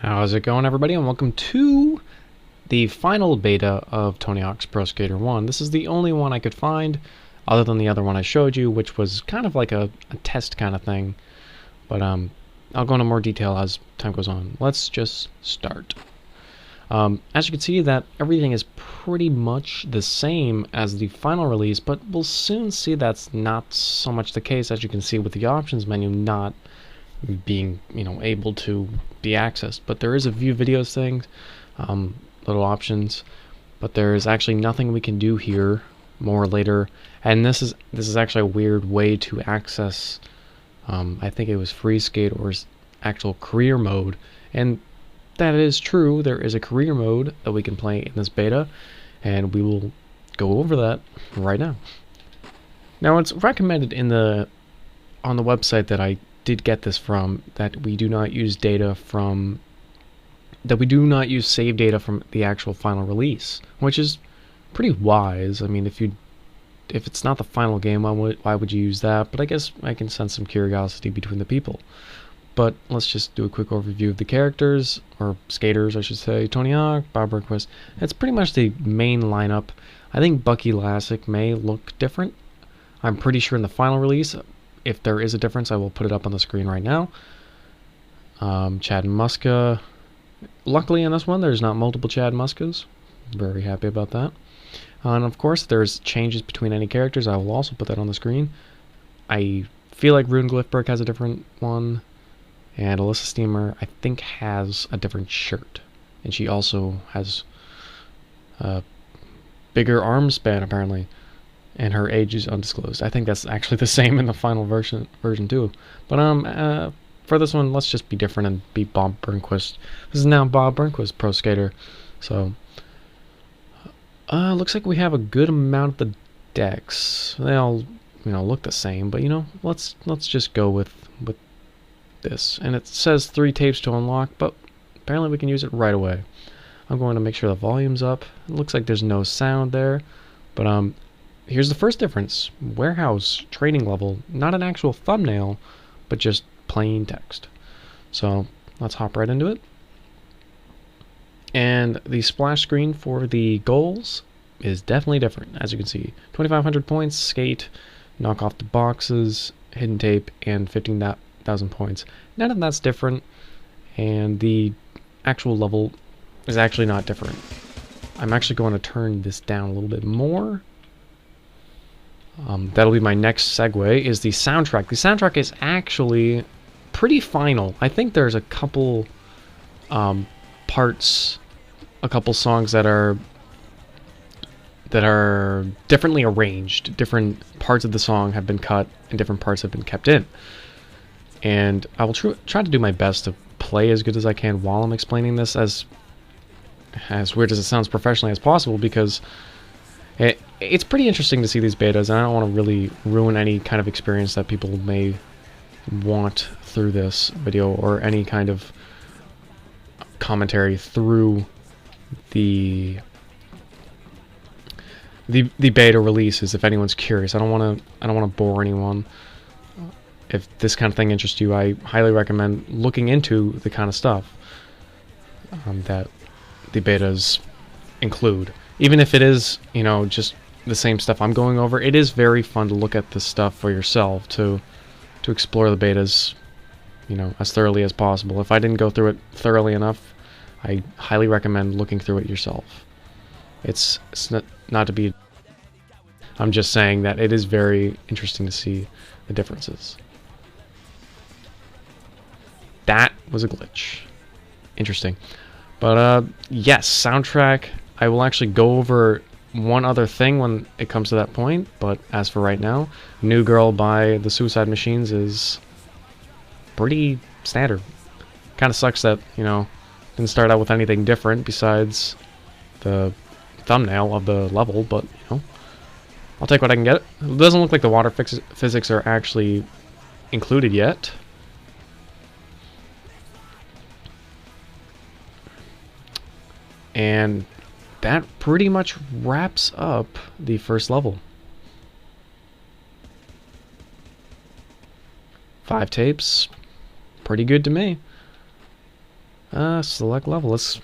How's it going, everybody, and welcome to the final beta of Tony Hawk's Pro Skater 1. This is the only one I could find, other than the other one I showed you, which was kind of like a test kind of thing. But I'll go into more detail as time goes on. Let's just start. As you can see, that everything is pretty much the same as the final release, but we'll soon see that's not so much the case, as you can see with the options menu not being able to be accessed. But there is a view videos thing, little options, but there is actually nothing we can do here. More later. And this is actually a weird way to access I think it was free skate or actual career mode, and that is true. There is a career mode that we can play in this beta, and we will go over that right now. Now, it's recommended on the website that I did get this from, that we do not use save data from the actual final release, which is pretty wise. I mean, if it's not the final game, why would you use that? But I guess I can sense some curiosity between the people. But let's just do a quick overview of the characters, or skaters I should say. Tony Hawk, Bob Burnquist. It's pretty much the main lineup. I think TylerLasagna may look different. I'm pretty sure in the final release, if there is a difference, I will put it up on the screen right now. Chad Muska. Luckily in this one, there's not multiple Chad Muskas. Very happy about that. And of course, there's changes between any characters. I will also put that on the screen. I feel like Rune Glifberg has a different one, and Alyssa Steamer, I think, has a different shirt. And she also has a bigger arm span, apparently. And her age is undisclosed. I think that's actually the same in the final version too. But for this one, let's just be different and be Bob Burnquist. This is now Bob Burnquist, Pro Skater. So looks like we have a good amount of the decks. They all look the same, but let's just go with this. And it says 3 tapes to unlock, but apparently we can use it right away. I'm going to make sure the volume's up. It looks like there's no sound there, but here's the first difference. Warehouse training level, not an actual thumbnail, but just plain text. So let's hop right into it. And the splash screen for the goals is definitely different. As you can see, 2,500 points, skate, knock off the boxes, hidden tape, and 15,000 points. None of that's different, and the actual level is actually not different. I'm actually going to turn this down a little bit more. That'll be my next segue, is the soundtrack. The soundtrack is actually pretty final. I think there's a couple parts, a couple songs that are differently arranged. Different parts of the song have been cut and different parts have been kept in. And I will try to do my best to play as good as I can while I'm explaining this, as weird as it sounds, professionally as possible, because it's pretty interesting to see these betas, and I don't want to really ruin any kind of experience that people may want through this video, or any kind of commentary through the beta releases. If anyone's curious, I don't want to bore anyone. If this kind of thing interests you, I highly recommend looking into the kind of stuff that the betas include. Even if it is, just the same stuff I'm going over, it is very fun to look at this stuff for yourself, to explore the betas, as thoroughly as possible. If I didn't go through it thoroughly enough, I highly recommend looking through it yourself. It's not to be... I'm just saying that it is very interesting to see the differences. That was a glitch. Interesting. But yes, soundtrack. I will actually go over one other thing when it comes to that point, but as for right now, New Girl by the Suicide Machines is pretty standard. Kind of sucks that, didn't start out with anything different besides the thumbnail of the level, but, I'll take what I can get. It doesn't look like the water physics are actually included yet. And that pretty much wraps up the first level. 5 tapes, pretty good to me. Select level. Let's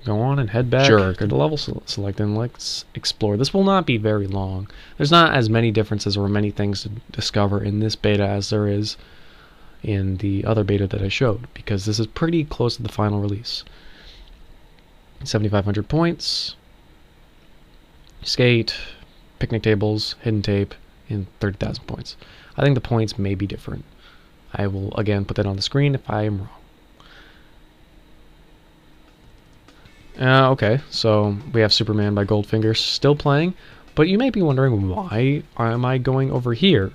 go on and head back to the level select and let's explore. This will not be very long. There's not as many differences or many things to discover in this beta as there is in the other beta that I showed, because this is pretty close to the final release. 7,500 points, skate, picnic tables, hidden tape, and 30,000 points. I think the points may be different. I will again put that on the screen if I am wrong. Okay, so we have Superman by Goldfinger still playing, but you may be wondering, why am I going over here?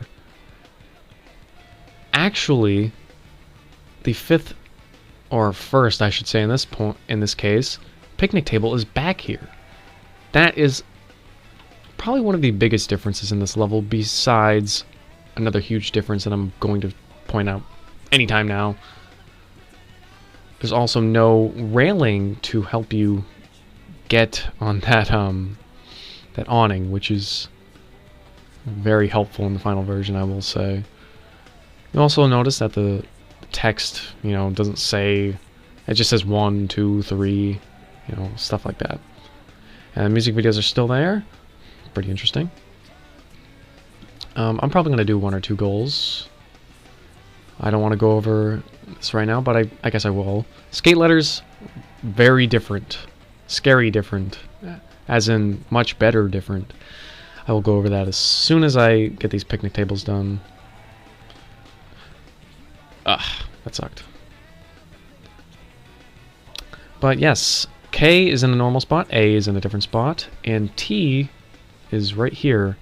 Actually, the fifth, or first I should say in this case, picnic table is back here. That is probably one of the biggest differences in this level, besides another huge difference that I'm going to point out anytime now. There's also no railing to help you get on that that awning, which is very helpful in the final version, I will say. You also notice that the text, doesn't say, it just says 1, 2, 3, stuff like that. And music videos are still there. Pretty interesting. I'm probably going to do 1 or 2 goals. I don't want to go over this right now, but I guess I will. Skate letters, very different. Scary different. As in, much better different. I will go over that as soon as I get these picnic tables done. Ugh, that sucked. But yes, K is in a normal spot, A is in a different spot, and T is right here.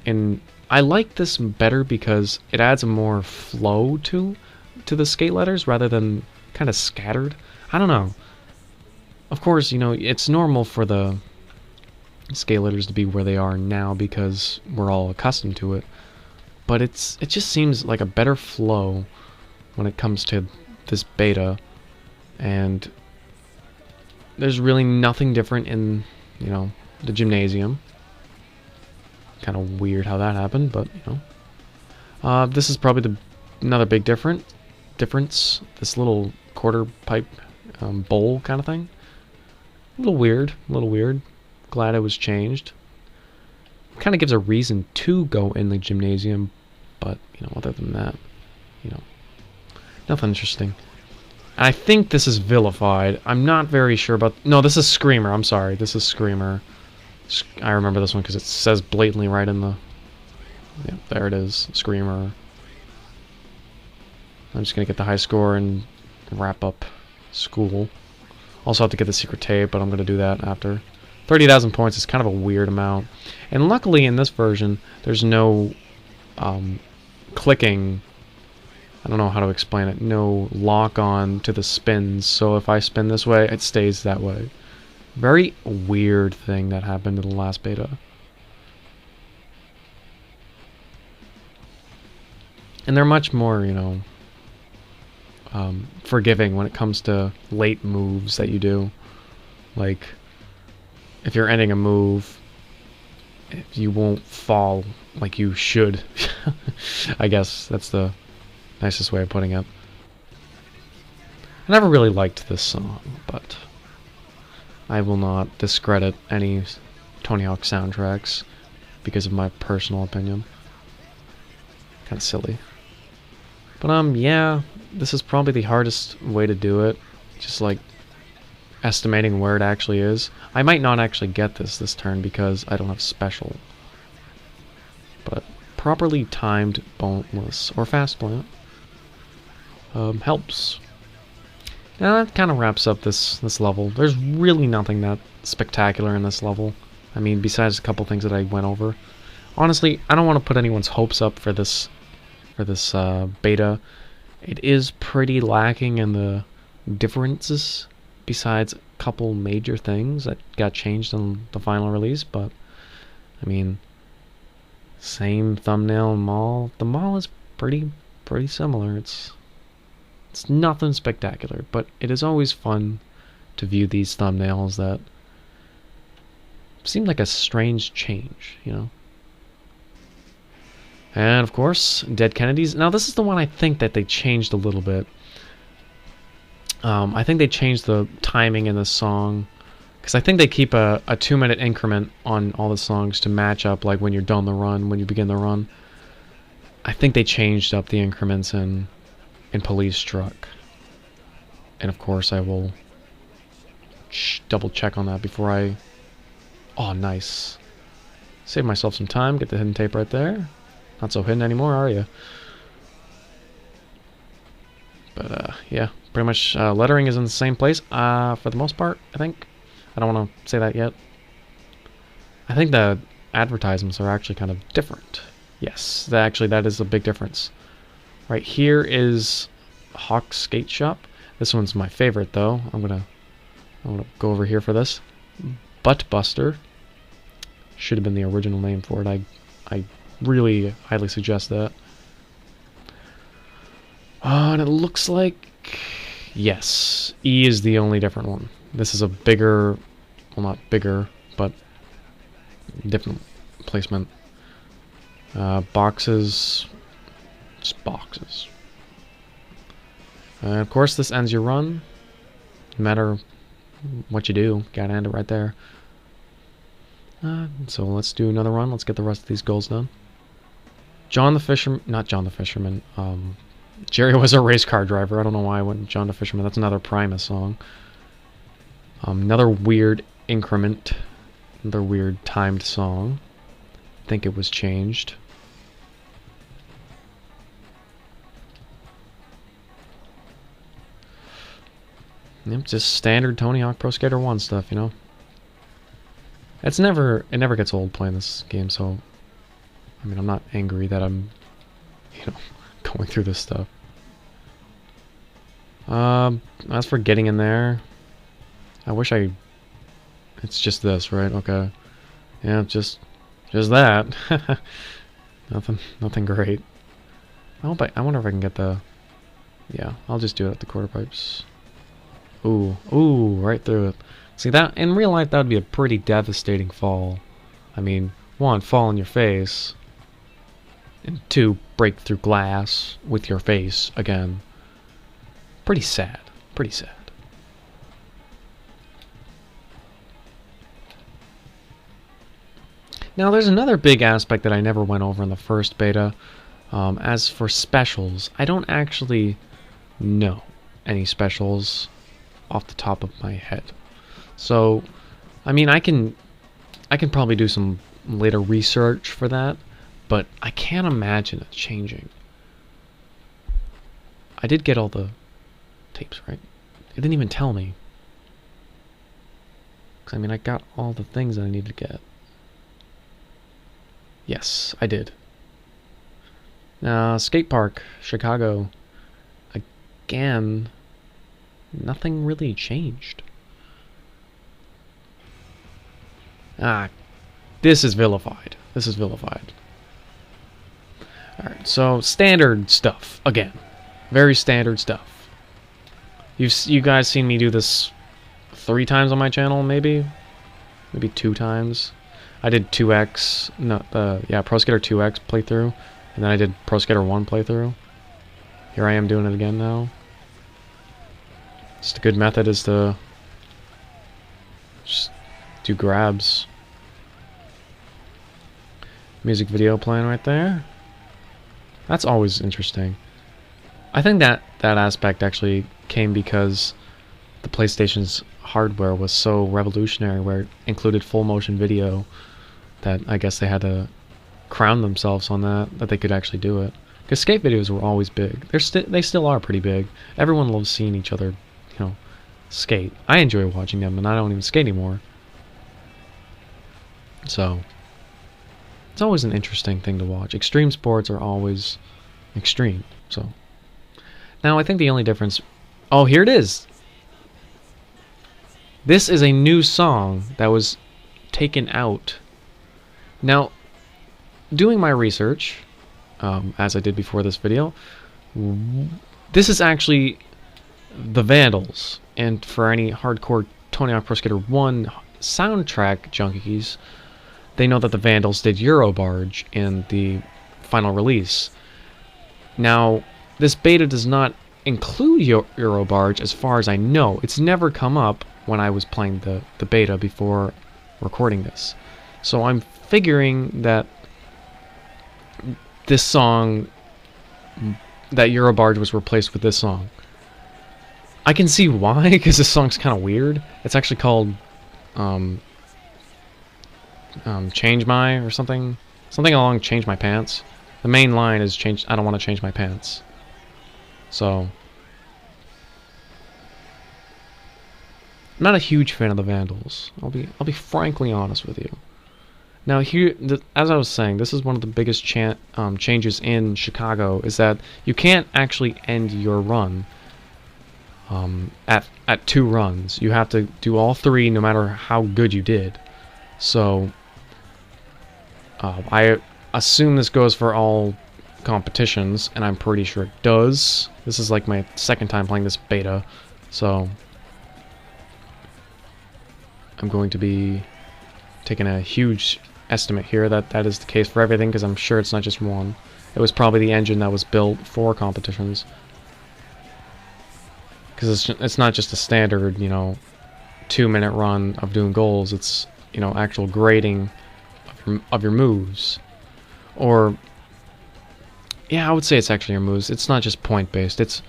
And I like this better because it adds a more flow to the skate letters rather than kind of scattered. I don't know. Of course, it's normal for the skate letters to be where they are now because we're all accustomed to it. But it just seems like a better flow when it comes to this beta. And there's really nothing different in, the gymnasium. Kind of weird how that happened, but this is probably another big difference. This little quarter pipe bowl kind of thing. A little weird. Glad it was changed. Kind of gives a reason to go in the gymnasium, but other than that, nothing interesting. I think this is vilified. I'm not very sure about. No, this is Screamer. I'm sorry. This is Screamer. I remember this one because it says blatantly right in the... Yeah, there it is. Screamer. I'm just going to get the high score and wrap up school. Also have to get the secret tape, but I'm going to do that after. 30,000 points is kind of a weird amount. And luckily in this version, there's no clicking... I don't know how to explain it. No lock on to the spins. So if I spin this way, it stays that way. Very weird thing that happened in the last beta. And they're much more, forgiving when it comes to late moves that you do. Like, if you're ending a move, you won't fall like you should. I guess that's the nicest way of putting it. I never really liked this song, but I will not discredit any Tony Hawk soundtracks because of my personal opinion. Kind of silly. But yeah, this is probably the hardest way to do it. Just like estimating where it actually is. I might not actually get this turn because I don't have special. But properly timed boneless or fast plant helps. Now that kind of wraps up this level. There's really nothing that spectacular in this level. I mean, besides a couple things that I went over. Honestly, I don't want to put anyone's hopes up for this beta. It is pretty lacking in the differences, besides a couple major things that got changed in the final release. But I mean, same thumbnail and mall. The mall is pretty similar. It's nothing spectacular, but it is always fun to view these thumbnails that seem like a strange change, And of course, Dead Kennedys. Now this is the one I think that they changed a little bit. I think they changed the timing in the song, because I think they keep a 2-minute increment on all the songs to match up, like when you're done the run, when you begin the run. I think they changed up the increments in Police Truck. And of course I will double check on that before I... Oh, nice. Save myself some time, get the hidden tape right there. Not so hidden anymore, are you? But yeah, pretty much lettering is in the same place for the most part, I think. I don't want to say that yet. I think the advertisements are actually kind of different. Yes, that is a big difference. Right here is Hawk Skate Shop. This one's my favorite though. I'm gonna go over here for this. Butt Buster. Should have been the original name for it. I really highly suggest that. And it looks like, yes, E is the only different one. This is a bigger, well, not bigger, but different placement. Boxes, just boxes. And of course, this ends your run. No matter what you do, gotta end it right there. So let's do another run. Let's get the rest of these goals done. John the Fisherman, not John the Fisherman. Jerry was a race car driver. I don't know why I went John the Fisherman. That's another Primus song. Another weird increment. Another weird timed song. I think it was changed. Yep, just standard Tony Hawk Pro Skater 1 stuff, you know. It never gets old playing this game, so I mean, I'm not angry that I'm, you know, going through this stuff. As for getting in there, I wish it's just this, right? Okay. Yeah, just that. Nothing great. I wonder if I can get the... Yeah, I'll just do it at the quarter pipes. Ooh, right through it. See, that in real life, that would be a pretty devastating fall. I mean, 1, fall on your face, and 2, break through glass with your face again. Pretty sad. Pretty sad. Now, there's another big aspect that I never went over in the first beta. As for specials, I don't actually know any specials off the top of my head. So, I mean, I can probably do some later research for that, but I can't imagine it changing. I did get all the tapes, right? It didn't even tell me. 'Cause, I mean, I got all the things that I needed to get. Yes, I did. Skate Park, Chicago. Again, nothing really changed. This is vilified. This is vilified. Alright, so standard stuff. Again, very standard stuff. You guys seen me do this 3 times on my channel, maybe 2 times. I did 2X, Pro Skater 2X playthrough, and then I did Pro Skater 1 playthrough. Here I am doing it again now. Just a good method is to just do grabs. Music video playing right there. That's always interesting. I think that aspect actually came because the PlayStation's hardware was so revolutionary, where it included full motion video, that I guess they had to crown themselves on that they could actually do it. Because skate videos were always big. They still are pretty big. Everyone loves seeing each other, you know, skate. I enjoy watching them, and I don't even skate anymore. So it's always an interesting thing to watch. Extreme sports are always extreme. So now I think the only difference... Oh, here it is! This is a new song that was taken out. Now, doing my research, as I did before this video, this is actually the Vandals. And for any hardcore Tony Hawk Pro Skater 1 soundtrack junkies, they know that the Vandals did Eurobarge in the final release. Now, this beta does not include Eurobarge as far as I know. It's never come up when I was playing the beta before recording this. So I'm figuring that this song, that Eurobarge was replaced with this song. I can see why, because this song's kind of weird. It's actually called Change My or something. Something along Change My Pants. The main line is change. I don't want to change my pants. So I'm not a huge fan of the Vandals. I'll be frankly honest with you. Now here, as I was saying, this is one of the biggest changes in Chicago, is that you can't actually end your run at 2 runs. You have to do all 3 no matter how good you did. So I assume this goes for all competitions, and I'm pretty sure it does. This is like my second time playing this beta, so I'm going to be taking a huge estimate here that is the case for everything, because I'm sure it's not just one. It was probably the engine that was built for competitions, because it's not just a standard, 2-minute run of doing goals. It's, actual grading of your moves. Or, yeah, I would say it's actually your moves. It's not just point-based. It's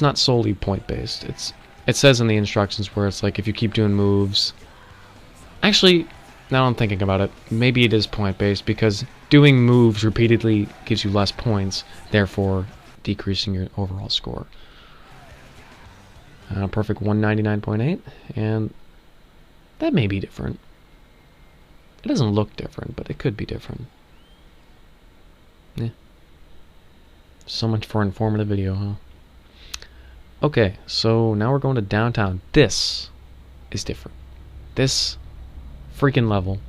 not solely point-based. It says in the instructions where it's like, if you keep doing moves... Actually, now I'm thinking about it, maybe it is point-based, because doing moves repeatedly gives you less points, therefore decreasing your overall score. Perfect 199.8, and that may be different. It doesn't look different, but it could be different. Yeah. So much for informative video, huh? Okay, so now we're going to downtown. This is different. This freaking level,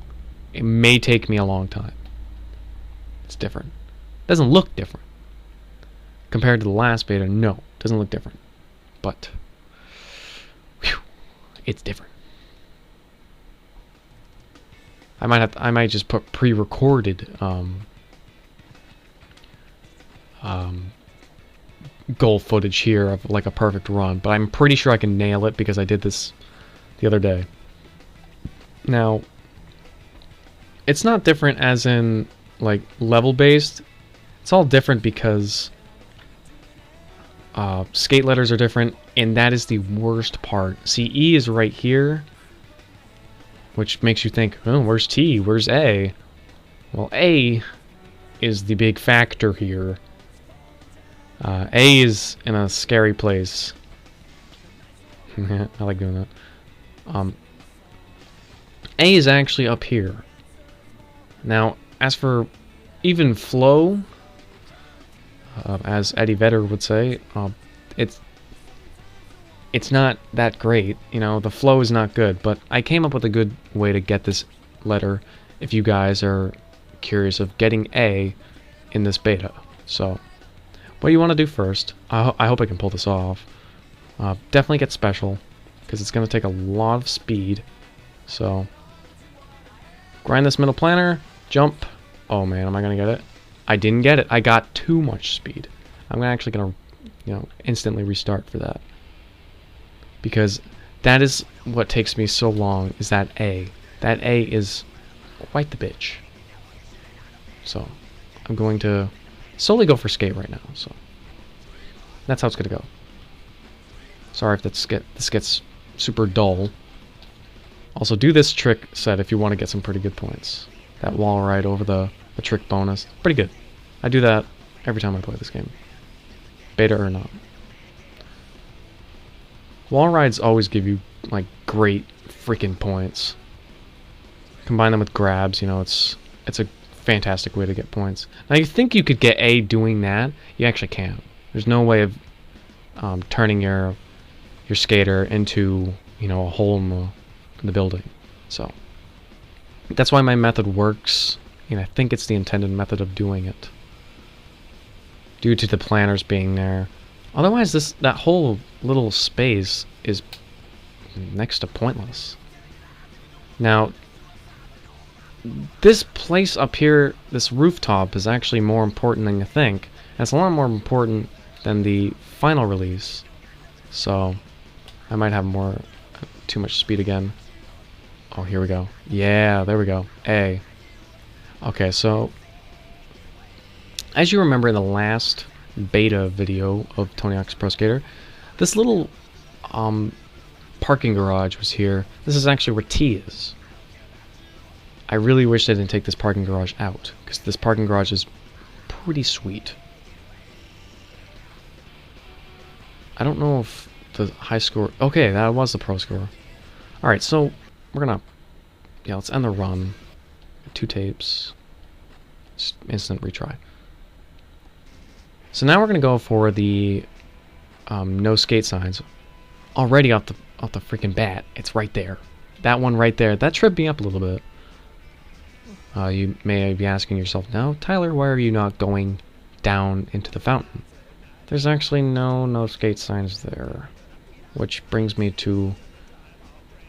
it may take me a long time. It's different. It doesn't look different. Compared to the last beta, no, it doesn't look different. But, whew, it's different. I might just put pre-recorded goal footage here of like a perfect run, but I'm pretty sure I can nail it because I did this the other day. Now, it's not different as in like level based. It's all different because skate letters are different, and that is the worst part. See, E is right here, which makes you think, oh, where's T? Where's A? Well, A is the big factor here. A is in a scary place. I like doing that. A is actually up here. Now, as for even flow, as Eddie Vedder would say, it's not that great. The flow is not good, but I came up with a good way to get this letter if you guys are curious of getting A in this beta. So, what you want to do first, I hope I can pull this off. Definitely get special, because it's going to take a lot of speed. So, grind this middle planner, jump. Oh man, am I going to get it? I didn't get it. I got too much speed. I'm actually going to, instantly restart for that. Because that is what takes me so long, is that A. That A is quite the bitch. So, I'm going to solely go for skate right now, so that's how it's gonna go. Sorry if this gets super dull. Also, do this trick set if you want to get some pretty good points. That wall ride over the trick bonus, pretty good. I do that every time I play this game, beta or not. Wall rides always give you like great freaking points. Combine them with grabs, it's a fantastic way to get points. Now, you think you could get A doing that? You actually can't. There's no way of turning your skater into a hole in the building. So that's why my method works, and I think it's the intended method of doing it, due to the planners being there. Otherwise, that whole little space is next to pointless. Now, this place up here, this rooftop, is actually more important than you think. And it's a lot more important than the final release. So I might have too much speed again. Oh, here we go. Yeah, there we go. A. Okay, so as you remember in the last beta video of Tony Hawk's Pro Skater, this little parking garage was here. This is actually where T is. I really wish they didn't take this parking garage out, because this parking garage is pretty sweet. I don't know if the high score... Okay, that was the pro score. Alright, so we're gonna... Yeah, let's end the run. 2 tapes. Just instant retry. So now we're gonna go for the no skate signs. Already off the freaking bat, it's right there. That one right there. That tripped me up a little bit. You may be asking yourself, now, Tyler, why are you not going down into the fountain? There's actually no skate signs there. Which brings me to,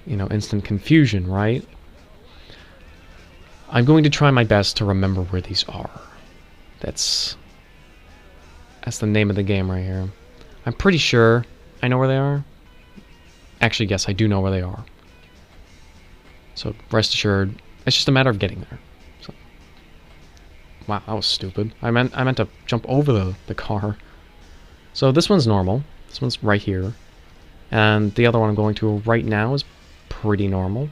instant confusion, right? I'm going to try my best to remember where these are. That's the name of the game right here. I'm pretty sure I know where they are. Actually, yes, I do know where they are. So, rest assured, it's just a matter of getting there. So, wow, that was stupid. I meant to jump over the car. So this one's normal. This one's right here. And the other one I'm going to right now is pretty normal.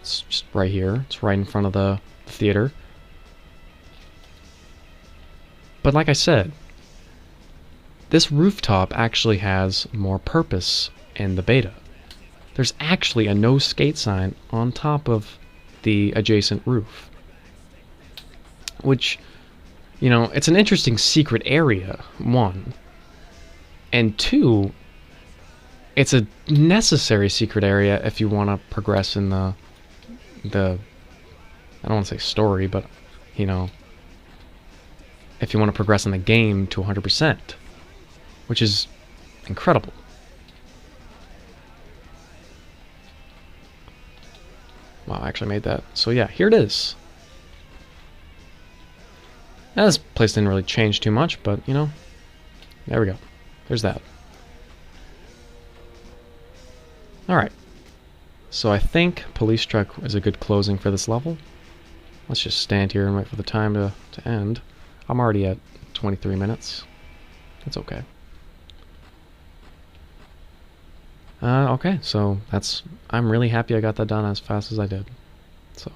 It's just right here. It's right in front of the theater. But like I said, this rooftop actually has more purpose in the beta. There's actually a no skate sign on top of the adjacent roof. Which, it's an interesting secret area, 1. And 2, it's a necessary secret area if you want to progress in the I don't want to say story, but, if you want to progress in the game to 100%, which is incredible. Wow, I actually made that. So yeah, here it is. Now, this place didn't really change too much, but, there we go. There's that. Alright. So I think Police Truck is a good closing for this level. Let's just stand here and wait for the time to end. I'm already at 23 minutes. That's okay. Okay, so I'm really happy I got that done as fast as I did. So,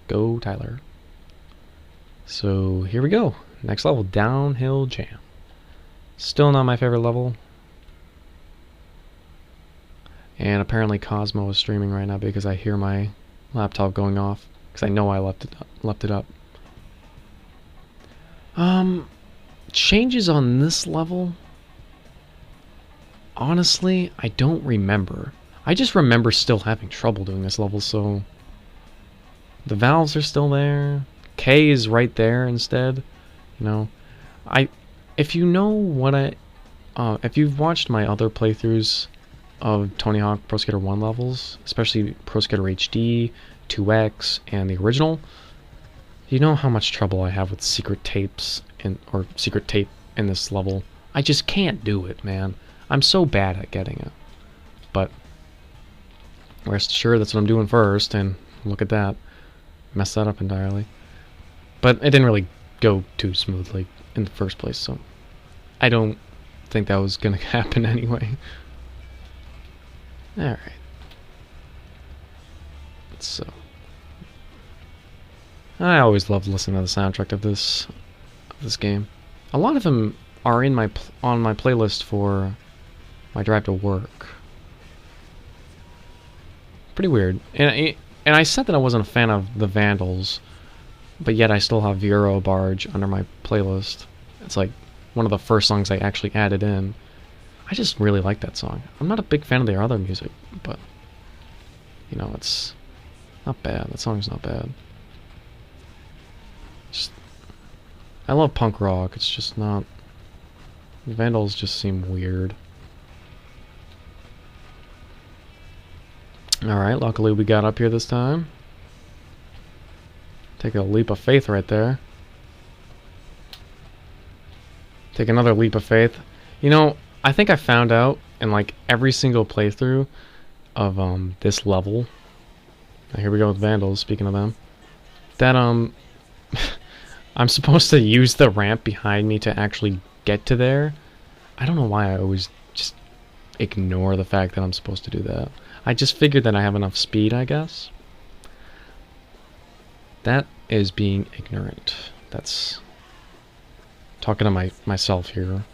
go Tyler. So, here we go. Next level, Downhill Jam. Still not my favorite level. And apparently Cosmo is streaming right now because I hear my laptop going off. Because I know I left it up. Changes on this level? Honestly, I don't remember. I just remember still having trouble doing this level, so... The valves are still there. K is right there instead. If you know what if you've watched my other playthroughs of Tony Hawk Pro Skater 1 levels, especially Pro Skater HD, 2X, and the original, you know how much trouble I have with secret tapes or secret tape in this level. I just can't do it, man. I'm so bad at getting it. But rest assured, that's what I'm doing first, and look at that. Messed that up entirely. But it didn't really go too smoothly in the first place, so I don't think that was gonna happen anyway. Alright. So I always loved listening to the soundtrack of this game. A lot of them are on my playlist for my drive to work. Pretty weird. And I said that I wasn't a fan of the Vandals, but yet I still have Euro Barge under my playlist. It's like one of the first songs I actually added in. I just really like that song. I'm not a big fan of their other music, but it's not bad. That song's not bad. I love punk rock. It's just not... The Vandals just seem weird. Alright, luckily we got up here this time. Take a leap of faith right there. Take another leap of faith. You know, I think I found out in like every single playthrough of this level. Here we go with vandals, speaking of them. That I'm supposed to use the ramp behind me to actually get to there. I don't know why I always just ignore the fact that I'm supposed to do that. I just figured that I have enough speed, I guess. That is being ignorant. That's talking to myself here.